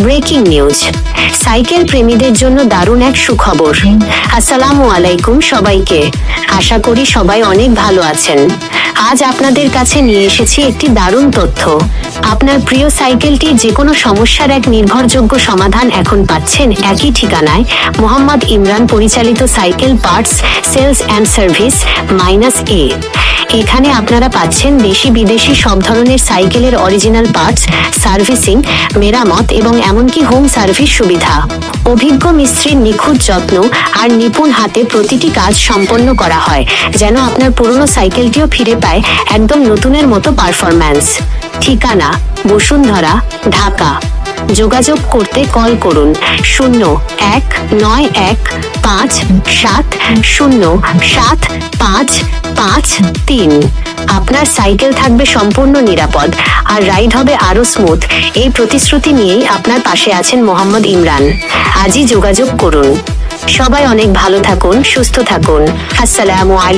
Breaking news, cycle প্রেমীদের জন্য দারুণ এক সুখবর। আসসালামু আলাইকুম সবাইকে, আশা করি সবাই অনেক ভালো আছেন। আজ আপনাদের কাছে নিয়ে এসেছি একটি দারুণ তথ্য। আপনার প্রিয় সাইকেলটির যে কোনো সমস্যার এক নির্ভরযোগ্য সমাধান এখন পাচ্ছেন একই ঠিকানায়। মোহাম্মদ ইমরান পরিচালিত cycle parts sales and service -A। এখানে আপনারা পাচ্ছেন দেশি বিদেশি সব ধরনের সাইকেলের অরিজিনাল পার্টস, সার্ভিসিং, মেরামত এবং এমনকি হোম সার্ভিস সুবিধা। অভিজ্ঞ মিস্ত্রির নিখুঁত যত্ন আর নিপুণ হাতে প্রতিটি কাজ সম্পন্ন করা হয়, যেন আপনার পুরনো সাইকেলটিও ফিরে পায় একদম নতুনের মতো পারফরম্যান্স। ঠিকানা: বসুন্ধরা, ঢাকা। যোগাযোগ করতে কল করুন 0115707553। আপনার সাইকেল থাকবে সম্পূর্ণ নিরাপদ আর রাইড হবে আরো স্মুথ। এই প্রতিশ্রুতি নিয়েই আপনার পাশে আছেন মোহাম্মদ ইমরান। আজই যোগাযোগ করুন। সবাই অনেক ভালো থাকুন, সুস্থ থাকুন। আসসালামু আলাইকুম।